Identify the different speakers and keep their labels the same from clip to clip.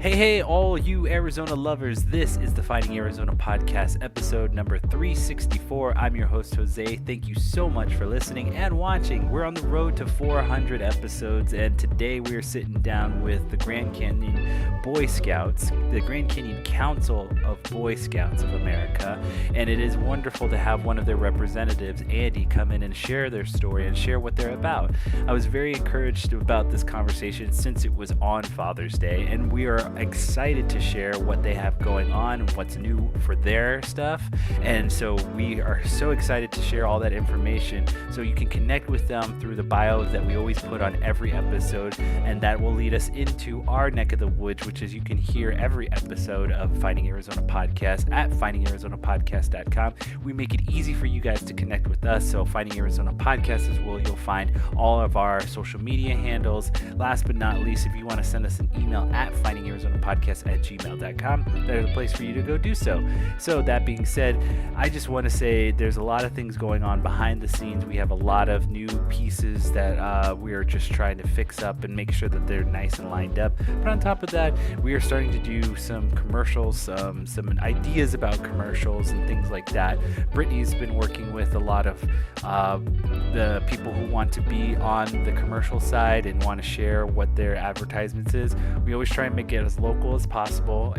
Speaker 1: Hey, all you Arizona lovers. This is the Finding Arizona podcast, episode number 364. I'm your host, Jose. Thank you so much for listening and watching. We're on the road to 400 episodes, and today we are sitting down with the Grand Canyon Boy Scouts, the Grand Canyon Council of Boy Scouts of America, and it is wonderful to have one of their representatives, Andy, come in and share their story and share what they're about. I was very encouraged about this conversation since it was on Father's Day, and we are excited to share what they have going on and what's new for their stuff. And so we are so excited to share all that information. So you can connect with them through the bio that we always put on every episode, and that will lead us into our neck of the woods, which is you can hear every episode of Finding Arizona Podcast at findingarizonapodcast.com. We make it easy for you guys to connect with us. So Finding Arizona Podcast is where you'll find all of our social media handles. Last but not least, if you want to send us an email at findingarizonapodcast@gmail.com, there's a place for you to go do so. So that being said, I just want to say there's a lot of things going on behind the scenes. We have a lot of new pieces that we are just trying to fix up and make sure that they're nice and lined up. But on top of that, we are starting to do some commercials, some ideas about commercials and things like that. Brittany's been working with a lot of the people who want to be on the commercial side and want to share what their advertisements is. We always try and make it as local as possible.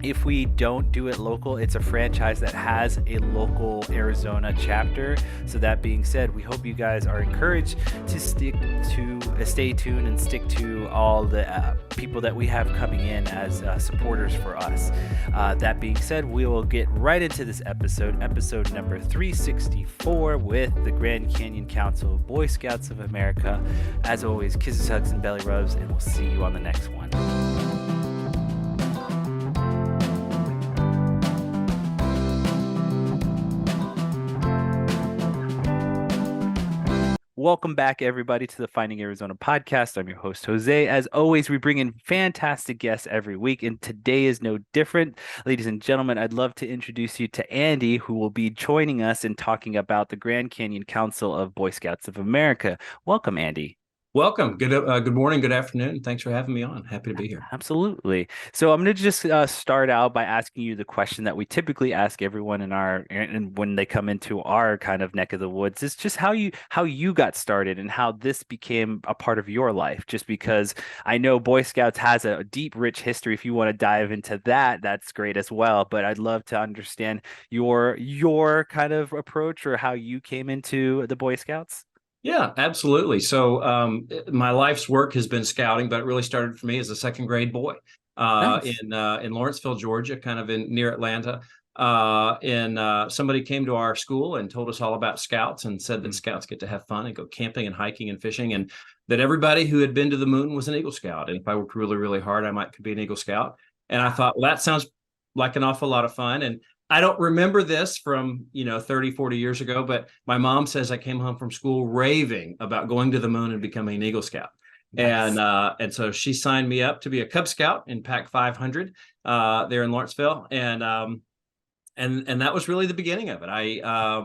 Speaker 1: If we don't do it local, it's a franchise that has a local Arizona chapter. So that being said, we hope you guys are encouraged to stay tuned and stick to all the people that we have coming in as supporters for us. That being said, we will get right into this episode number 364 with the Grand Canyon Council of Boy Scouts of America. As always, kisses, hugs, and belly rubs, and we'll see you on the next one. Welcome back, everybody, to the Finding Arizona podcast. I'm your host, Jose. As always, we bring in fantastic guests every week, and today is no different. Ladies and gentlemen, I'd love to introduce you to Andy, who will be joining us in talking about the Grand Canyon Council of Boy Scouts of America. Welcome, Andy.
Speaker 2: Welcome. Good morning, good afternoon. Thanks for having me on. Happy to be here.
Speaker 1: Absolutely. So I'm going to just start out by asking you the question that we typically ask everyone and when they come into our kind of neck of the woods. Is just how you got started and how this became a part of your life. Just because I know Boy Scouts has a deep, rich history. If you want to dive into that, that's great as well. But I'd love to understand your kind of approach or how you came into the Boy Scouts.
Speaker 2: Yeah, absolutely. So my life's work has been scouting, but it really started for me as a second grade boy
Speaker 1: Nice.
Speaker 2: in Lawrenceville, Georgia, kind of near Atlanta. Somebody came to our school and told us all about scouts and said that scouts get to have fun and go camping and hiking and fishing, and that everybody who had been to the moon was an Eagle Scout. And if I worked really, really hard, could be an Eagle Scout. And I thought, well, that sounds like an awful lot of fun. And I don't remember this from, 30, 40 years ago, but my mom says I came home from school raving about going to the moon and becoming an Eagle Scout.
Speaker 1: Nice.
Speaker 2: And so she signed me up to be a Cub Scout in Pac 500 there in Lawrenceville. And that was really the beginning of it. I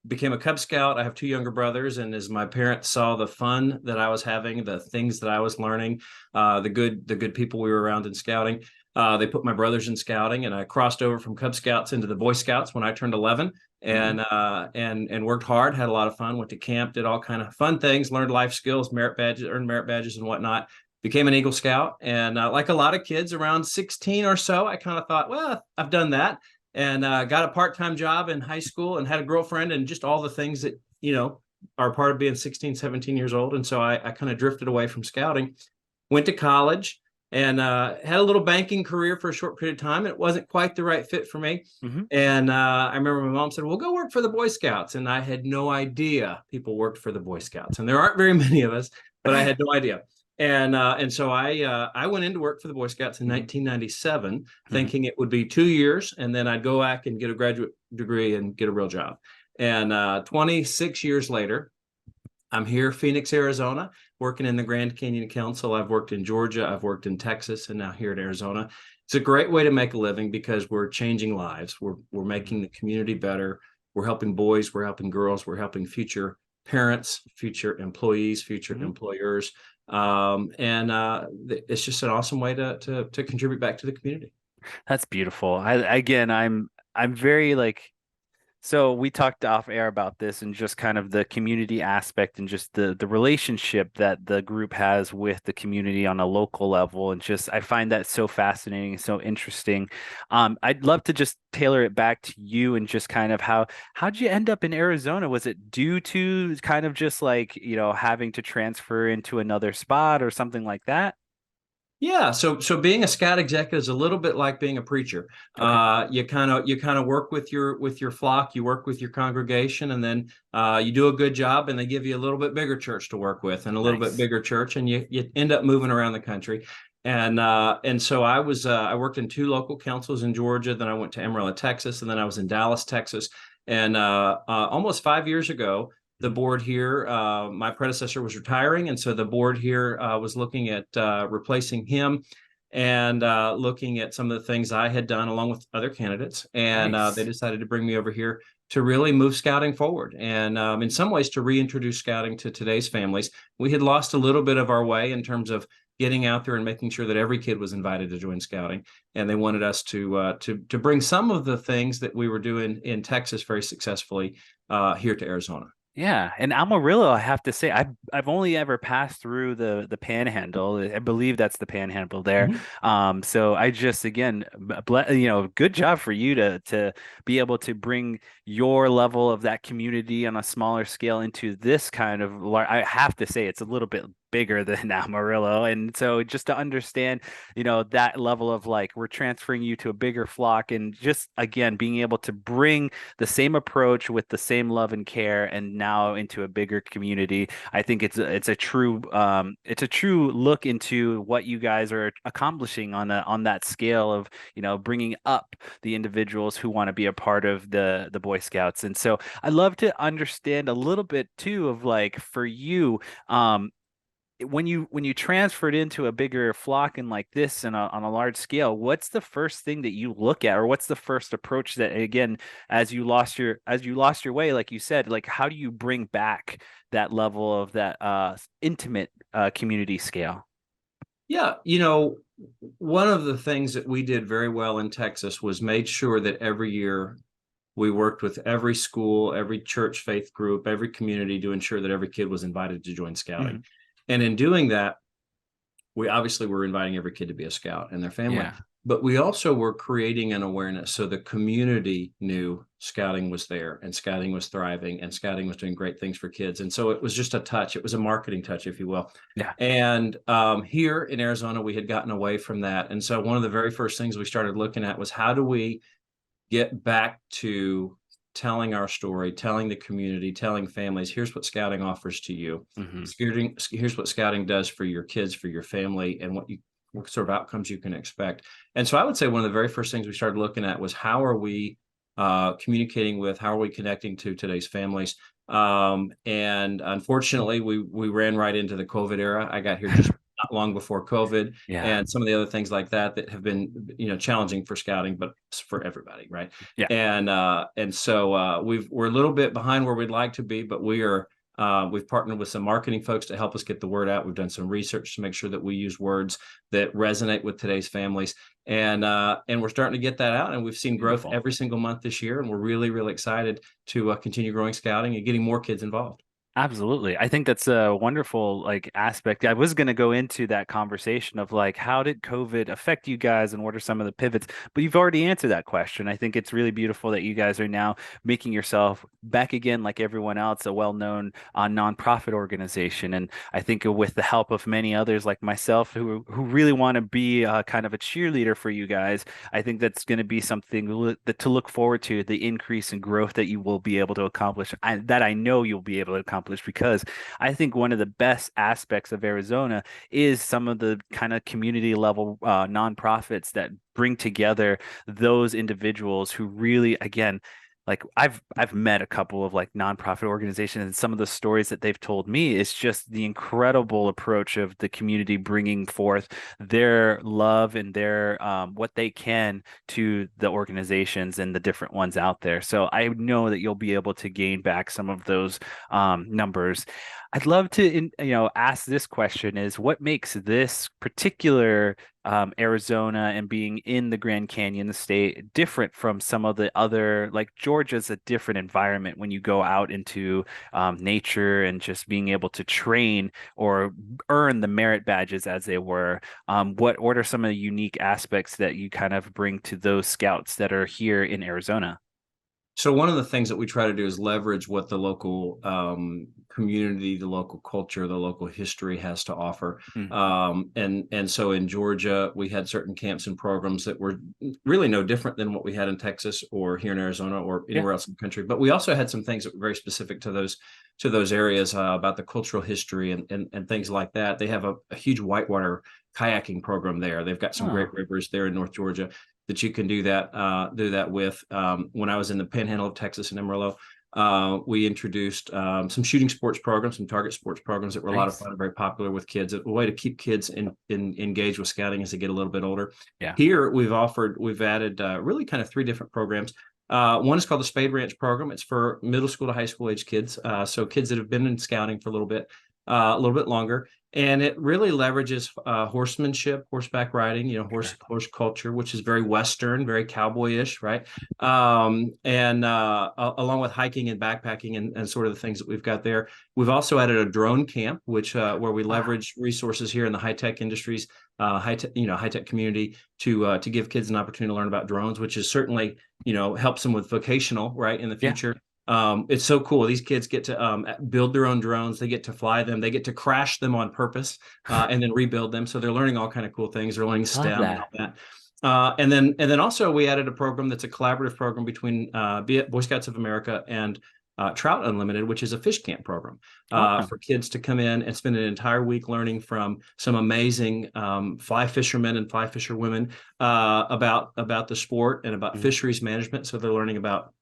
Speaker 2: became a Cub Scout. I have two younger brothers, and as my parents saw the fun that I was having, the things that I was learning, the good people we were around in scouting, they put my brothers in scouting, and I crossed over from Cub Scouts into the Boy Scouts when I turned 11, and worked hard, had a lot of fun, went to camp, did all kind of fun things, learned life skills, earned merit badges and whatnot. Became an Eagle Scout, and like a lot of kids around 16 or so, I kind of thought, well, I've done that, and got a part-time job in high school and had a girlfriend and just all the things that are part of being 16, 17 years old. And so I kind of drifted away from scouting, went to college, and had a little banking career for a short period of time. It wasn't quite the right fit for me. And I remember my mom said, well, go work for the Boy Scouts. And I had no idea people worked for the Boy Scouts. And there aren't very many of us, but I had no idea. And so I went into work for the Boy Scouts in 1997, thinking it would be 2 years, and then I'd go back and get a graduate degree and get a real job. And 26 years later, I'm here, Phoenix, Arizona, working in the Grand Canyon Council. I've worked in Georgia, I've worked in Texas, and now here in Arizona. It's a great way to make a living because we're changing lives. We're making the community better. We're helping boys, we're helping girls, we're helping future parents, future employees, future employers It's just an awesome way to contribute back to the community.
Speaker 1: That's beautiful. I'm very like so we talked off air about this and just kind of the community aspect and just the relationship that the group has with the community on a local level. And just I find that so fascinating, so interesting. I'd love to just tailor it back to you and just kind of how'd you end up in Arizona? Was it due to kind of just like, having to transfer into another spot or something like that?
Speaker 2: Yeah, so being a scout executive is a little bit like being a preacher.
Speaker 1: Okay.
Speaker 2: You kind of work with your flock, you work with your congregation, and then you do a good job, and they give you a little bit bigger church to work with, and a little bit
Speaker 1: Nice.
Speaker 2: bigger church, and you end up moving around the country. And so I worked in two local councils in Georgia, then I went to Amarillo, Texas, and then I was in Dallas, Texas, and almost 5 years ago the
Speaker 1: Mhm.
Speaker 2: board here, my predecessor was retiring, and so the board here was looking at replacing him and looking at some of the things I had done along with other candidates. And they
Speaker 1: Nice.
Speaker 2: decided to bring me over here to really move scouting forward and in some ways to reintroduce scouting to today's families. We had lost a little bit of our way in terms of getting out there and making sure that every kid was invited to join scouting, and they wanted us to bring some of the things that we were doing in Texas very successfully here to Arizona.
Speaker 1: Yeah, and Amarillo, I have to say, I've only ever passed through the Panhandle. I believe that's the Panhandle there.
Speaker 2: Mhm.
Speaker 1: So I just again, good job for you to be able to bring your level of that community on a smaller scale into this kind of large. I have to say, it's a little bit bigger than Amarillo, and so just to understand, that level of like we're transferring you to a bigger flock, and just again being able to bring the same approach with the same love and care and now into a bigger community. I think it's a true look into what you guys are accomplishing on that scale of, bringing up the individuals who want to be a part of the Boy Scouts. And so I'd love to understand a little bit too of like for you, when you transferred into a bigger flock and like this and on a large scale, what's the first thing that you look at, or what's the first approach that again, as you lost your way, like you said, like how do you bring back that level of that intimate community scale?
Speaker 2: Yeah, one of the things that we did very well in Texas was made sure that every year we worked with every school, every church faith group, every community to ensure that every kid was invited to join scouting.
Speaker 1: Mhm.
Speaker 2: And in doing that, we obviously were inviting every kid to be a scout and their family,
Speaker 1: Yeah.
Speaker 2: but we also were creating an awareness so the community knew scouting was there and scouting was thriving and scouting was doing great things for kids. And so it was just a touch, it was a marketing touch, if you will.
Speaker 1: Yeah.
Speaker 2: And here in Arizona, we had gotten away from that. And so one of the very first things we started looking at was how do we get back to telling our story, telling the community, telling families, here's what scouting offers to you.
Speaker 1: Hmm.
Speaker 2: Here's what scouting does for your kids, for your family, and what sort of outcomes you can expect. And so I would say one of the very first things we started looking at was how are we communicating with, how are we connecting to today's families? And unfortunately, we ran right into the COVID era. I got here just not long before COVID,
Speaker 1: Yeah.
Speaker 2: and some of the other things like that that have been challenging for scouting, but for everybody, right?
Speaker 1: Yeah.
Speaker 2: And so we're a little bit behind where we'd like to be, but we've partnered with some marketing folks to help us get the word out. We've done some research to make sure that we use words that resonate with today's families, and we're starting to get that out. And we've seen growth
Speaker 1: Beautiful.
Speaker 2: every single month this year, and we're really really excited to continue growing scouting and getting more kids involved.
Speaker 1: Absolutely. I think that's a wonderful like aspect. I was going to go into that conversation of like how did COVID affect you guys and what are some of the pivots, but you've already answered that question. I think it's really beautiful that you guys are now making yourself back again like everyone else a well-known nonprofit organization. And I think with the help of many others like myself who really want to be kind of a cheerleader for you guys, I think that's going to be something to look forward to, the increase in growth that you will be able to accomplish, that I know you'll be able to accomplish, because I think one of the best aspects of Arizona is some of the kind of community level nonprofits that bring together those individuals who really, again, like I've met a couple of like nonprofit organizations, and some of the stories that they've told me is just the incredible approach of the community bringing forth their love and their what they can to the organizations and the different ones out there. So I know that you'll be able to gain back some of those numbers. I'd love to, ask this question: is what makes this particular Arizona and being in the Grand Canyon, the state, different from some of the other, like Georgia's a different environment when you go out into nature and just being able to train or earn the merit badges, as they were. What are some of the unique aspects that you kind of bring to those scouts that are here in Arizona?
Speaker 2: So one of the things that we try to do is leverage what the local community, the local culture, the local history has to offer.
Speaker 1: Mm.
Speaker 2: And so in Georgia, we had certain camps and programs that were really no different than what we had in Texas or here in Arizona or
Speaker 1: Yeah.
Speaker 2: anywhere else in the country. But we also had some things that were very specific to those areas about the cultural history and things like that. They have a huge whitewater kayaking program there. They've got some
Speaker 1: Oh,
Speaker 2: great rivers there in North Georgia that you can do that with. When I was in the Panhandle of Texas in Amarillo, we introduced some shooting sports programs, some target sports programs that were a lot of
Speaker 1: nice.
Speaker 2: fun and very popular with kids. A way to keep kids engaged with scouting as they get a little bit older.
Speaker 1: Yeah.
Speaker 2: Here we've added really kind of three different programs. One is called the Spade Ranch program. It's for middle school to high school age kids, so kids that have been in scouting for a little bit longer. And it really leverages horsemanship, horseback riding,
Speaker 1: Okay.
Speaker 2: horse culture, which is very Western, very cowboyish, right? And along with hiking and backpacking and sort of the things that we've got there. We've also added a drone camp, which where we
Speaker 1: Wow.
Speaker 2: leverage resources here in the high tech industries, high tech community to give kids an opportunity to learn about drones, which is certainly helps them with vocational, right, in the
Speaker 1: Yeah.
Speaker 2: future. It's so cool. These kids get to build their own drones. They get to fly them. They get to crash them on purpose and then rebuild them. So they're learning all kind of cool things. They're learning
Speaker 1: I love
Speaker 2: STEM and
Speaker 1: that.
Speaker 2: all that. And then also we added a program that's a collaborative program between Boy Scouts of America and Trout Unlimited, which is a fish camp program
Speaker 1: Awesome.
Speaker 2: for kids to come in and spend an entire week learning from some amazing fly fishermen and fly fisherwomen about the sport and about
Speaker 1: Mhm.
Speaker 2: fisheries management. So they're learning about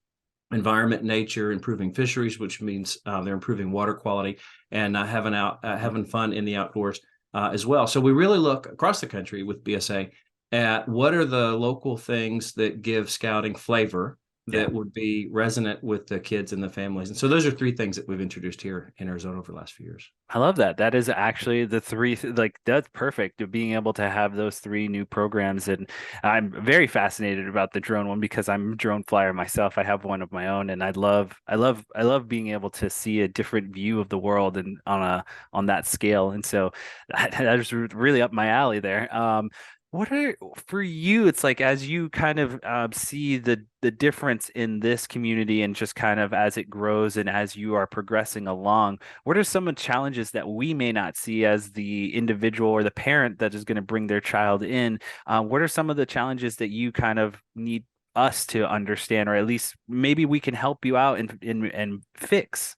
Speaker 2: environment, nature, improving fisheries, which means they're improving water quality and having fun in the outdoors as well. So we really look across the country with BSA at what are the local things that give scouting flavor
Speaker 1: Yeah.
Speaker 2: that would be resonant with the kids and the families. And so those are three things that we've introduced here in Arizona over the last few years.
Speaker 1: I love that. That is actually the three, like, that's perfect of being able to have those three new programs. And I'm very fascinated about the drone one because I'm a drone flyer myself. I have one of my own, and I love being able to see a different view of the world and on that scale. And so that is really up my alley there. What are for you? It's like as you kind of see the difference in this community and just kind of as it grows and as you are progressing along. What are some of the challenges that we may not see as the individual or the parent that is going to bring their child in? What are some of the challenges that you kind of need us to understand, or at least maybe we can help you out and fix?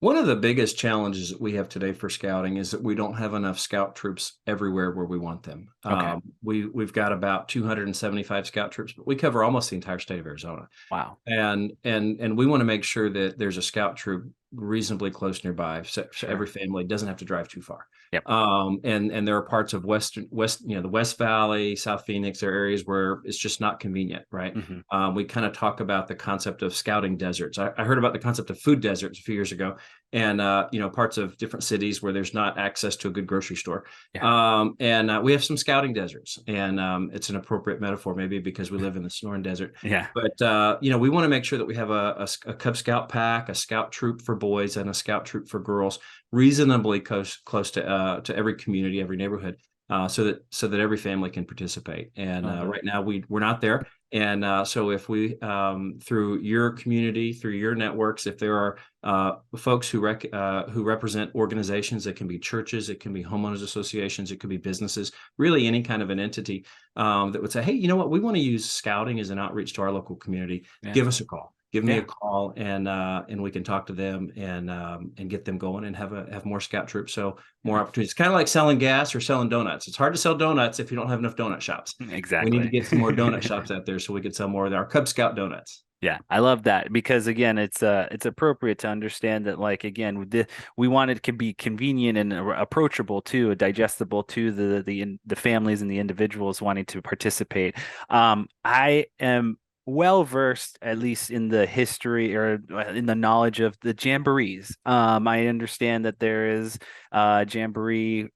Speaker 2: One of the biggest challenges that we have today for scouting is that we don't have enough scout troops everywhere where we want them.
Speaker 1: Okay.
Speaker 2: We've got about 275 scout troops, but we cover almost the entire state of Arizona.
Speaker 1: Wow.
Speaker 2: And we want to make sure that there's a scout troop reasonably close nearby, so
Speaker 1: Sure.
Speaker 2: every family doesn't have to drive too far.
Speaker 1: Yep.
Speaker 2: And there are parts of the West Valley, South Phoenix, there are areas where it's just not convenient, right?
Speaker 1: Hmm.
Speaker 2: We kind of talk about the concept of scouting deserts. I heard about the concept of food deserts a few years ago, and parts of different cities where there's not access to a good grocery store.
Speaker 1: Yeah.
Speaker 2: And we have some scouting deserts, and it's an appropriate metaphor maybe because we live in the Sonoran Desert.
Speaker 1: Yeah.
Speaker 2: But we want to make sure that we have a Cub Scout pack, a scout troop for boys, and a scout troop for girls, reasonably close to every community, every neighborhood, so that every family can participate. And
Speaker 1: Love it.
Speaker 2: right now we're not there. And so if we through your community, through your networks, if there are folks who represent organizations, that can be churches, it can be homeowners associations, it could be businesses, really any kind of an entity that would say, hey, you know what, we want to use scouting as an outreach to our local community.
Speaker 1: Yeah.
Speaker 2: Give us a call. Give me a
Speaker 1: Yeah.
Speaker 2: call, and we can talk to them and get them going and have more scout troops. So more opportunities. It's kind of like selling gas or selling donuts. It's hard to sell donuts if you don't have enough donut shops. We need to
Speaker 1: Exactly.
Speaker 2: get some more donut shops out there so we can sell more of our Cub Scout donuts.
Speaker 1: Yeah, I love that because again, it's appropriate to understand that like again, we want it to be convenient and approachable too, digestible to the families and the individuals wanting to participate. I am well versed, at least in the history or in the knowledge of the jamborees. I understand that there is jamboree.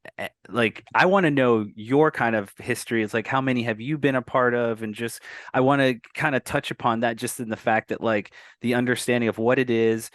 Speaker 1: Like, I want to know your kind of history. It's like, how many have you been a part of, and just I want to kind of touch upon that just in the fact that like the understanding of what it is,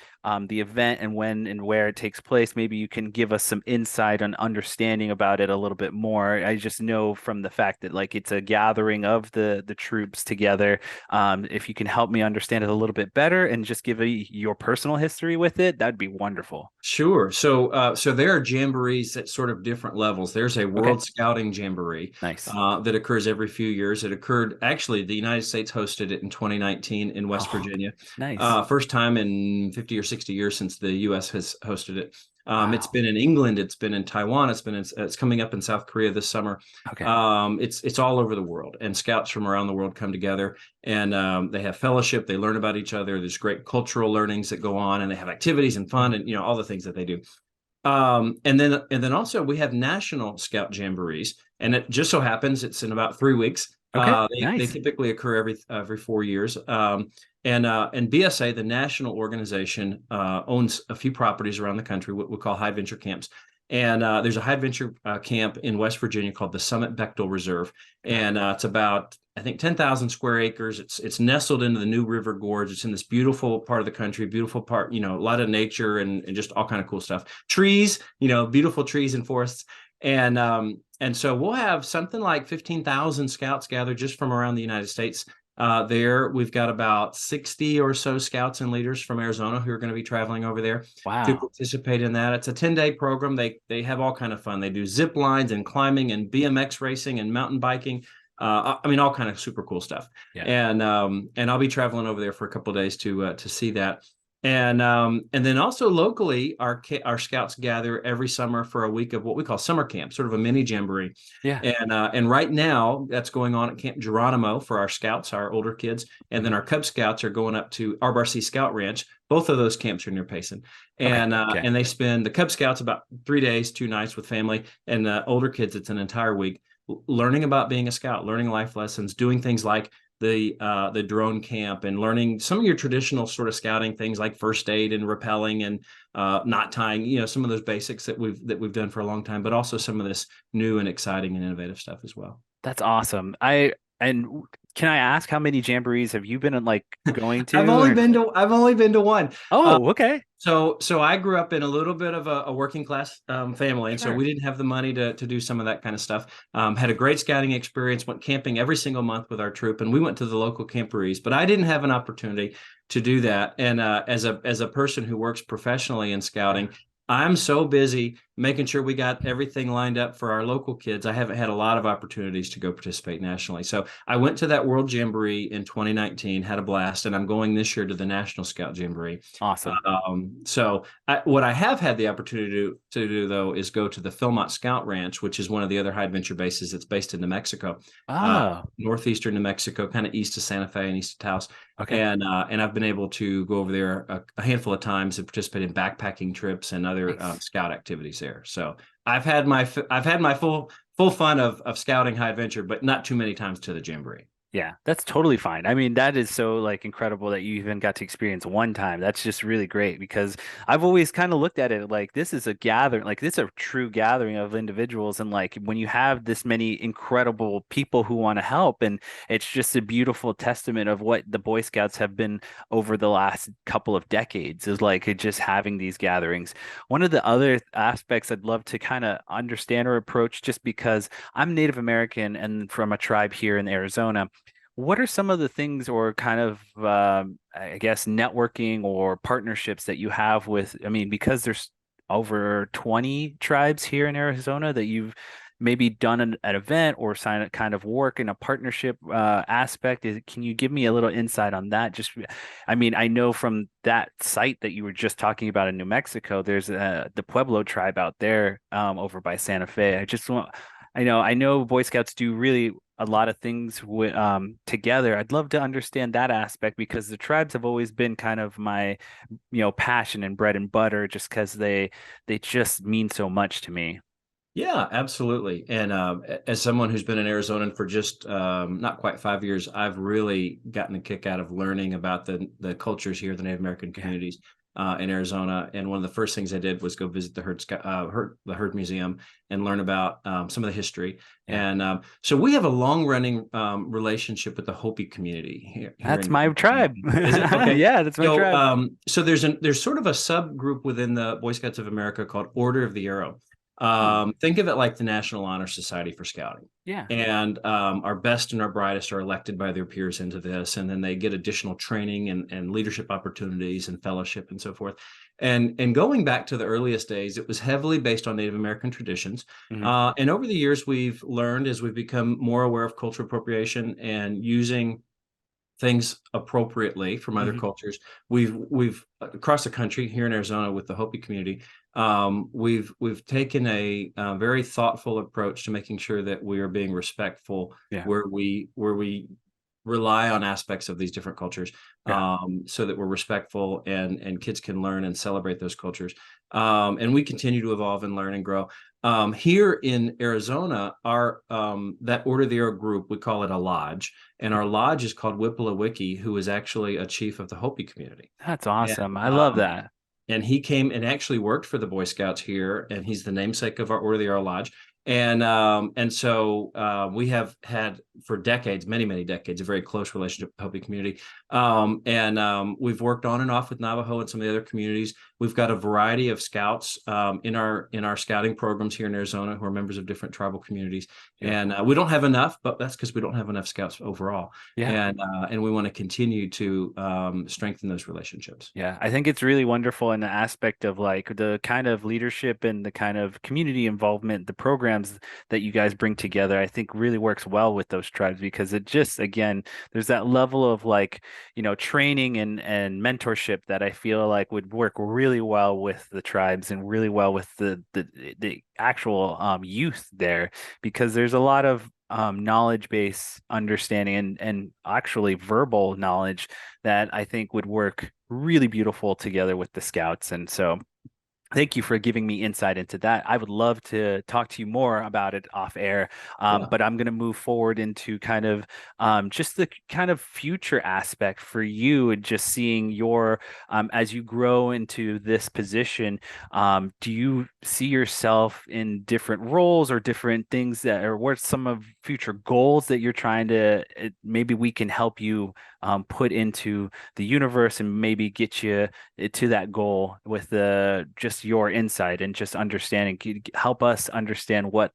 Speaker 1: the event and when and where it takes place. Maybe you can give us some insight on understanding about it a little bit more. I just know from the fact that like it's a gathering of the troops together. If you can help me understand it a little bit better and just give your personal history with it, that'd be wonderful.
Speaker 2: Sure. So there are jamborees at sort of different levels. There's a
Speaker 1: Okay,
Speaker 2: World Scouting Jamboree
Speaker 1: nice.
Speaker 2: that occurs every few years. It occurred actually, the United States hosted it in 2019 in West
Speaker 1: Oh,
Speaker 2: Virginia.
Speaker 1: nice.
Speaker 2: First time in 50 or 60 years since the U.S. has hosted it. It's
Speaker 1: Wow.
Speaker 2: been in England. It's been in Taiwan. It's coming up in South Korea this summer.
Speaker 1: Okay.
Speaker 2: It's all over the world, and scouts from around the world come together, and they have fellowship. They learn about each other. There's great cultural learnings that go on, and they have activities and fun,
Speaker 1: Mhm.
Speaker 2: and all the things that they do. And then also we have national scout jamborees, and it just so happens it's in about 3 weeks.
Speaker 1: Okay,
Speaker 2: They
Speaker 1: nice.
Speaker 2: typically occur every 4 years. And BSA, the national organization, owns a few properties around the country, what we call high adventure camps. And there's a high adventure camp in West Virginia called the Summit Bechtel Reserve,
Speaker 1: Okay.
Speaker 2: and it's about, I think, 10,000 square acres. It's nestled into the New River Gorge. It's in this beautiful part of the country, beautiful part, a lot of nature and just all kind of cool stuff. Trees, beautiful trees and forests. And so we'll have something like 15,000 scouts gathered just from around the United States. There, we've got about 60 or so scouts and leaders from Arizona who are going to be traveling over there to
Speaker 1: Wow.
Speaker 2: participate in that. It's a 10-day program. They have all kind of fun. They do zip lines and climbing and BMX racing and mountain biking. I mean, all kind of super cool stuff.
Speaker 1: Yeah.
Speaker 2: And I'll be traveling over there for a couple of days to see that. And then also locally, our scouts gather every summer for a week of what we call summer camp, sort of a mini jamboree.
Speaker 1: Yeah.
Speaker 2: And right now that's going on at Camp Geronimo for our scouts, our older kids, and then
Speaker 1: Mhm.
Speaker 2: our Cub Scouts are going up to RBRC Scout Ranch. Both of those camps are near Payson,
Speaker 1: Okay.
Speaker 2: and
Speaker 1: Okay.
Speaker 2: they spend the Cub Scouts about 3 days, 2 nights with family, and the older kids it's an entire week learning about being a scout, learning life lessons, doing things like the drone camp, and learning some of your traditional sort of scouting things like first aid and rappelling and knot tying, some of those basics that we've done for a long time, but also some of this new and exciting and innovative stuff as well.
Speaker 1: That's awesome. And can I ask how many jamborees have you been like going
Speaker 2: I've
Speaker 1: to
Speaker 2: only
Speaker 1: or
Speaker 2: been to I've only been to one. Uh,
Speaker 1: Oh, okay.
Speaker 2: so I grew up in a little bit of a working class family, and so
Speaker 1: Sure.
Speaker 2: we didn't have the money to do some of that kind of stuff. Had a great scouting experience. Went camping every single month with our troop, and we went to the local camporees. But I didn't have an opportunity to do that. And as a person who works professionally in
Speaker 1: Yeah.
Speaker 2: scouting, I'm so busy making sure we got everything lined up for our local kids. I haven't had a lot of opportunities to go participate nationally. So I went to that World Jamboree in 2019, had a blast, and I'm going this year to the National Scout Jamboree.
Speaker 1: Awesome.
Speaker 2: What I have had the opportunity to do though is go to the Philmont Scout Ranch, which is one of the other high adventure bases. It's based in New Mexico, uh,
Speaker 1: Oh,
Speaker 2: northeastern New Mexico, kind of east of Santa Fe and east of Taos.
Speaker 1: okay.
Speaker 2: And I've been able to go over there a handful of times and participate in backpacking trips and other
Speaker 1: Nice.
Speaker 2: scout activities there. So I've had my full fun of scouting high adventure, but not too many times to the Jamboree.
Speaker 1: Yeah, that's totally fine. I mean, that is so like incredible that you even got to experience one time. That's just really great because I've always kind of looked at it like this is a gathering, like this is a true gathering of individuals. And like when you have this many incredible people who want to help, and it's just a beautiful testament of what the Boy Scouts have been over the last couple of decades is like just having these gatherings. One of the other aspects I'd love to kind of understand or approach just because I'm Native American and from a tribe here in Arizona. What are some of the things or kind of, I guess, networking or partnerships that you have with, I mean, because there's over 20 tribes here in Arizona that you've maybe done an event or signed a kind of work in a partnership aspect. Can you give me a little insight on that? Just, I mean, I know from that site that you were just talking about in New Mexico, there's the Pueblo tribe out there over by Santa Fe. I know Boy Scouts do really a lot of things together. I'd love to understand that aspect because the tribes have always been kind of my, passion and bread and butter just because they just mean so much to me.
Speaker 2: Yeah, absolutely. And as someone who's been in Arizona for just not quite 5 years, I've really gotten a kick out of learning about the cultures here, the Native American
Speaker 1: Yeah.
Speaker 2: communities in Arizona. And one of the first things I did was go visit the Herd Museum and learn about some of the history.
Speaker 1: Yeah.
Speaker 2: And so we have a long running relationship with the Hopi community here
Speaker 1: That's my
Speaker 2: in
Speaker 1: tribe.
Speaker 2: is it okay?
Speaker 1: Yeah, that's my
Speaker 2: So
Speaker 1: tribe.
Speaker 2: so there's sort of a subgroup within the Boy Scouts of America called Order of the Arrow.
Speaker 1: Mm.
Speaker 2: Think of it like the National Honor Society for Scouting.
Speaker 1: Yeah.
Speaker 2: And our best and our brightest are elected by their peers into this, and then they get additional training and leadership opportunities and fellowship and so forth. And going back to the earliest days, it was heavily based on Native American traditions.
Speaker 1: Hmm.
Speaker 2: And over the years, we've learned as we've become more aware of cultural appropriation and using things appropriately from other
Speaker 1: Hmm.
Speaker 2: cultures. We've across the country here in Arizona with the Hopi community, we've taken a very thoughtful approach to making sure that we are being respectful
Speaker 1: Yeah.
Speaker 2: where we rely on aspects of these different cultures,
Speaker 1: Yeah.
Speaker 2: so that we're respectful and kids can learn and celebrate those cultures. And we continue to evolve and learn and grow. Here in Arizona, our that Order of the Arrow group, we call it a lodge, and our lodge is called Wiki, who is actually a chief of the Hopi community.
Speaker 1: That's
Speaker 2: And
Speaker 1: awesome. I love that.
Speaker 2: and he came and actually worked for the Boy Scouts here, and he's the namesake of our Order of the Arrow Lodge. And so we have had for decades, many decades, a very close relationship with the Hopi community. And we've worked on and off with Navajo and some of the other communities. We've got a variety of scouts in our scouting programs here in Arizona who are members of different tribal communities. And
Speaker 1: Beautiful.
Speaker 2: we don't have enough, but that's because we don't have enough scouts overall.
Speaker 1: Yeah.
Speaker 2: And we want to continue to strengthen those relationships.
Speaker 1: Yeah, I think it's really wonderful in the aspect of like the kind of leadership and the kind of community involvement, the programs that you guys bring together, I think really works well with those tribes because it just, again, there's that level of like, training and mentorship that I feel like would work really well with the tribes and really well with the actual youth there because there's a lot of knowledge base understanding and actually verbal knowledge that I think would work really beautiful together with the scouts. And so thank you for giving me insight into that. I would love to talk to you more about it off air,
Speaker 2: Yeah.
Speaker 1: but I'm going to move forward into kind of just the kind of future aspect for you and just seeing your, as you grow into this position, do you see yourself in different roles or different things that, or what's some of future goals that you're trying to, maybe we can help you put into the universe and maybe get you to that goal with just your insight and just understanding help us understand what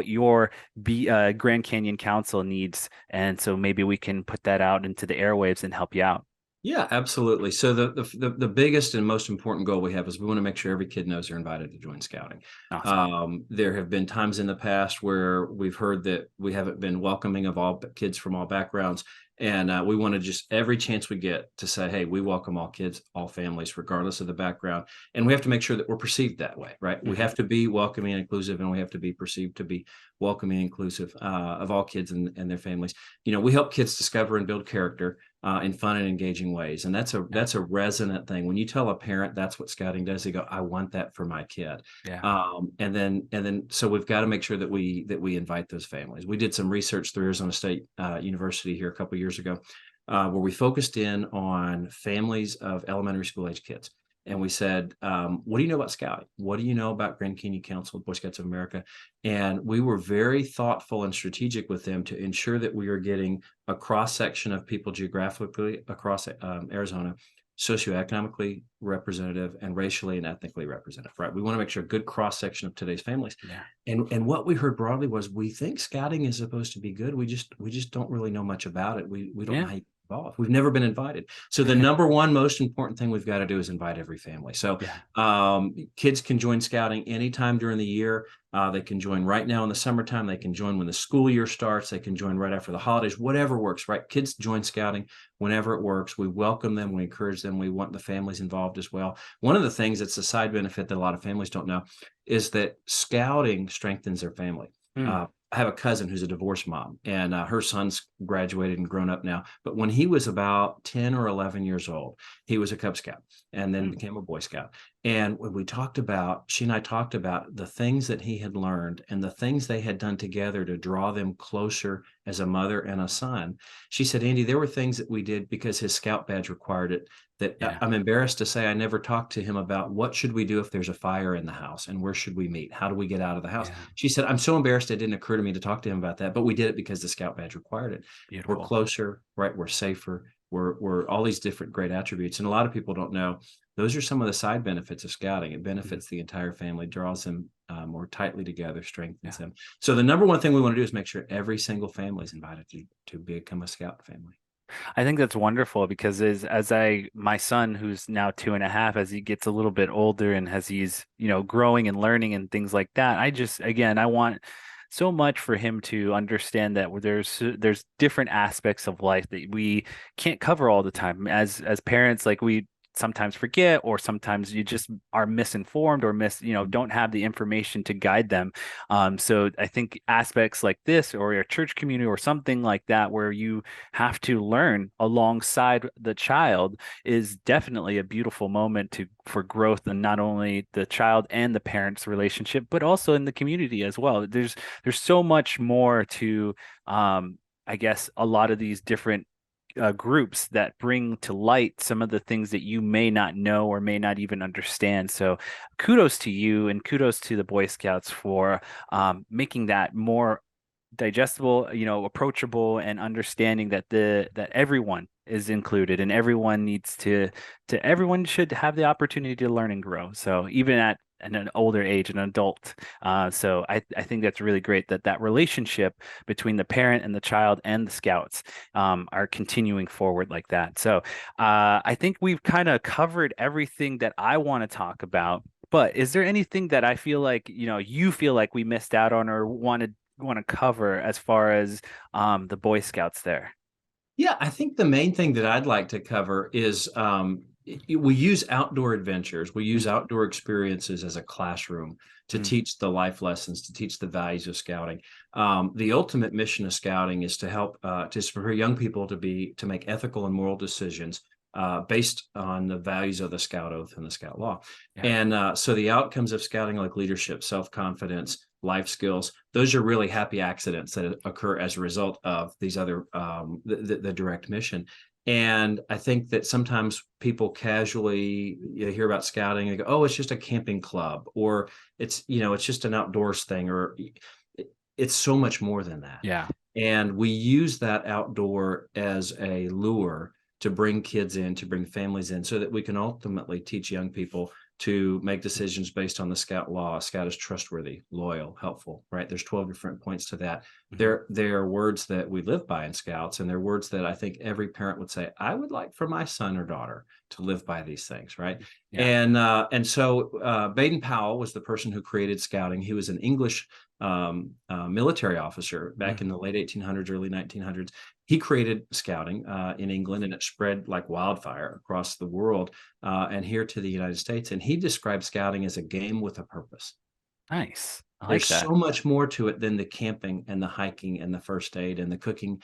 Speaker 1: your Grand Canyon Council needs and so maybe we can put that out into the airwaves and help you out.
Speaker 2: Yeah, absolutely. So the biggest and most important goal we have is we want to make sure every kid knows they're invited to join scouting.
Speaker 1: Awesome.
Speaker 2: There have been times in the past where we've heard that we haven't been welcoming of all kids from all backgrounds, and we want to just every chance we get to say, hey, we welcome all kids, all families, regardless of the background, and we have to make sure that we're perceived that way, right? We
Speaker 1: Hmm.
Speaker 2: have to be welcoming and inclusive, and we have to be perceived to be welcoming and inclusive of all kids and their families. We help kids discover and build character in fun and engaging ways. And that's a resonant thing. When you tell a parent that's what scouting does, they go, I want that for my kid.
Speaker 1: Yeah.
Speaker 2: And then so we've got to make sure that we invite those families. We did some research through Arizona State University here a couple of years ago, where we focused in on families of elementary school age kids. And we said, what do you know about scouting? What do you know about Grand Canyon Council, Boy Scouts of America? And we were very thoughtful and strategic with them to ensure that we are getting a cross section of people geographically across Arizona, socioeconomically representative and racially and ethnically representative, right? We want to make sure a good cross section of today's families.
Speaker 1: Yeah.
Speaker 2: And what we heard broadly was we think scouting is supposed to be good. We just don't really know much about it. We don't know how you get involved. We've never been invited. So the number one most important thing we've got to do is invite every family. So
Speaker 1: Yeah.
Speaker 2: kids can join scouting anytime during the year. They can join right now in the summertime. They can join when the school year starts. They can join right after the holidays, whatever works, right? Kids join scouting whenever it works. We welcome them. We encourage them. We want the families involved as well. One of the things that's a side benefit that a lot of families don't know is that scouting strengthens their family.
Speaker 1: Mm.
Speaker 2: I have a cousin who's a divorced mom, and her son's graduated and grown up now. But when he was about 10 or 11 years old, he was a Cub Scout and then
Speaker 1: Mm.
Speaker 2: became a Boy Scout. And when she and I talked about the things that he had learned and the things they had done together to draw them closer as a mother and a son, she said, Andy, there were things that we did because his Scout badge required it that
Speaker 1: Yeah.
Speaker 2: I'm embarrassed to say I never talked to him about what should we do if there's a fire in the house and where should we meet? How do we get out of the house?
Speaker 1: Yeah.
Speaker 2: She said, I'm so embarrassed it didn't occur to me to talk to him about that, but we did it because the Scout badge required it. We're
Speaker 1: Beautiful.
Speaker 2: closer, right? We're safer. We're all these different great attributes. And a lot of people don't know those are some of the side benefits of scouting. It
Speaker 1: Mhm.
Speaker 2: benefits the entire family, draws them more tightly together, strengthens
Speaker 1: Yeah.
Speaker 2: them. So the number one thing we want to do is make sure every single family is invited to become a Scout family.
Speaker 1: I think that's wonderful because my son who's now 2.5, as he gets a little bit older and as he's, growing and learning and things like that, I want so much for him to understand that there's different aspects of life that we can't cover all the time. As parents, like we sometimes forget, or sometimes you just are misinformed or don't have the information to guide them. So I think aspects like this or your church community or something like that, where you have to learn alongside the child, is definitely a beautiful moment for growth, and not only the child and the parents relationship, but also in the community as well. There's so much more to I guess a lot of these different groups that bring to light some of the things that you may not know or may not even understand. So kudos to you, and kudos to the Boy Scouts for making that more digestible, approachable, and understanding that everyone is included, and everyone should have the opportunity to learn and grow. So even at an older age, an adult. So I think that's really great that relationship between the parent and the child and the scouts are continuing forward like that. So I think we've kind of covered everything that I want to talk about. But is there anything that I feel like, you feel like we missed out on or want to cover as far as the Boy Scouts there?
Speaker 2: Yeah, I think the main thing that I'd like to cover is we use outdoor adventures, we use
Speaker 1: Mm.
Speaker 2: outdoor experiences as a classroom to
Speaker 1: Mm.
Speaker 2: teach the life lessons, to teach the values of scouting. The ultimate mission of scouting is to help, just for young people to make ethical and moral decisions based on the values of the Scout Oath and the Scout Law.
Speaker 1: Yeah.
Speaker 2: And so the outcomes of scouting, like leadership, self-confidence, life skills, those are really happy accidents that occur as a result of these other the direct mission. And I think that sometimes people casually hear about scouting and go, "Oh, it's just a camping club," or it's just an outdoors thing, or it's so much more than that.
Speaker 1: Yeah.
Speaker 2: And we use that outdoor as a lure to bring kids in, to bring families in, so that we can ultimately teach young people to make decisions based on the Scout Law. A Scout is trustworthy, loyal, helpful, right? There's 12 different points to that.
Speaker 1: Mhm.
Speaker 2: They're words that we live by in Scouts, and they're words that I think every parent would say, I would like for my son or daughter to live by these things, right?
Speaker 1: Yeah.
Speaker 2: And so Baden Powell was the person who created Scouting. He was an English military officer back
Speaker 1: Mm.
Speaker 2: in the late 1800s, early 1900s. He created Scouting in England, and it spread like wildfire across the world and here to the United States. And he described Scouting as a game with a purpose.
Speaker 1: Nice. I like
Speaker 2: There's
Speaker 1: that.
Speaker 2: so much more to it than the camping and the hiking and the first aid and the cooking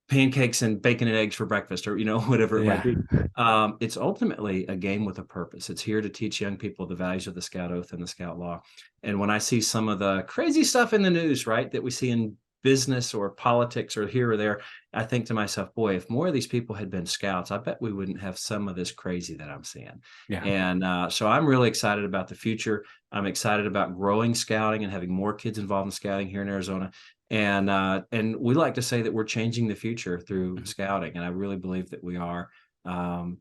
Speaker 2: pancakes and bacon and eggs for breakfast, or whatever it might
Speaker 1: Yeah.
Speaker 2: be. It's ultimately a game with a purpose. It's here to teach young people the values of the Scout Oath and the Scout Law. And when I see some of the crazy stuff in the news, right, that we see in business or politics or here or there, I think to myself, boy, if more of these people had been scouts, I bet we wouldn't have some of this crazy that I'm seeing.
Speaker 1: Yeah.
Speaker 2: And so I'm really excited about the future. I'm excited about growing scouting and having more kids involved in scouting here in Arizona. And we like to say that we're changing the future through
Speaker 1: Mhm.
Speaker 2: scouting, and I really believe that we are,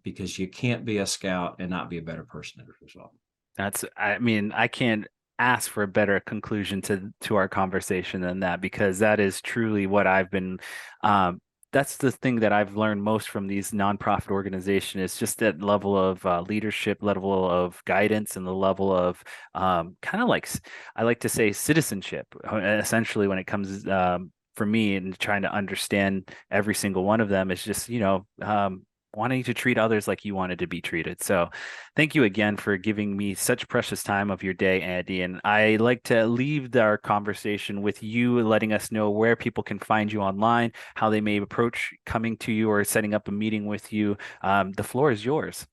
Speaker 2: because you can't be a scout and not be a better person as a result.
Speaker 1: I mean, I can't ask for a better conclusion to our conversation than that, because that is truly what I've been that's the thing that I've learned most from these nonprofit organizations, is just that level of leadership, level of guidance, and the level of kind of like I like to say citizenship, essentially, when it comes for me and trying to understand every single one of them. Is just wanting to treat others like you wanted to be treated. So thank you again for giving me such precious time of your day, Andy. And I like to leave our conversation with you letting us know where people can find you online, how they may approach coming to you or setting up a meeting with you. The floor is yours.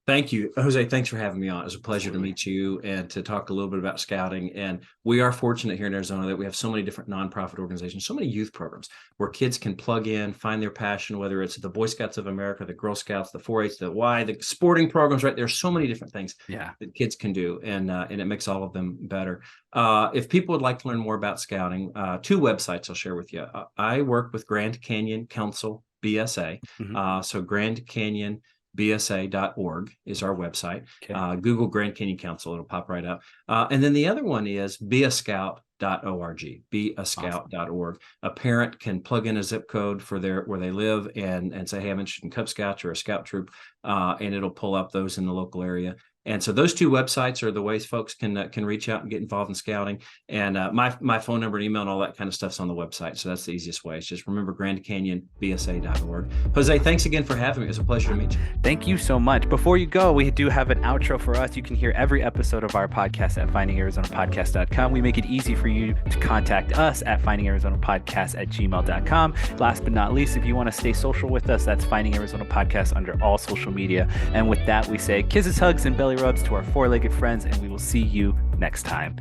Speaker 2: Thank you, Jose. Thanks for having me on. It was a pleasure
Speaker 1: Absolutely.
Speaker 2: to meet you and to talk a little bit about scouting. And we are fortunate here in Arizona that we have so many different nonprofit organizations, so many youth programs where kids can plug in, find their passion, whether it's the Boy Scouts of America, the Girl Scouts, the 4-H, the Y, the sporting programs, right? There's so many different things
Speaker 1: Yeah.
Speaker 2: that kids can do, and it makes all of them better. If people would like to learn more about scouting, 2 websites I'll share with you. I work with Grand Canyon Council, BSA.
Speaker 1: Mhm.
Speaker 2: So Grand Canyon bsa.org is our website.
Speaker 1: Okay.
Speaker 2: Google Grand Canyon Council, it'll pop right up. And then the other one is beascout.org, beascout.org. A parent can plug in a zip code for where they live and say, hey, I'm interested in Cub Scouts or a scout troop, and it'll pull up those in the local area. And so those 2 websites are the ways folks can reach out and get involved in scouting. And my phone number and email and all that kind of stuff's on the website. So that's the easiest way. It's just remember GrandCanyonBSA.org. Jose, thanks again for having me. It was a pleasure to meet you.
Speaker 1: Thank you so much. Before you go, we do have an outro for us. You can hear every episode of our podcast at findingarizonapodcast.com. We make it easy for you to contact us at findingarizonapodcast@gmail.com. Last but not least, if you want to stay social with us, that's Finding Arizona Podcast under all social media. And with that, we say kisses, hugs, and belly rubs to our 4-legged friends, and we will see you next time.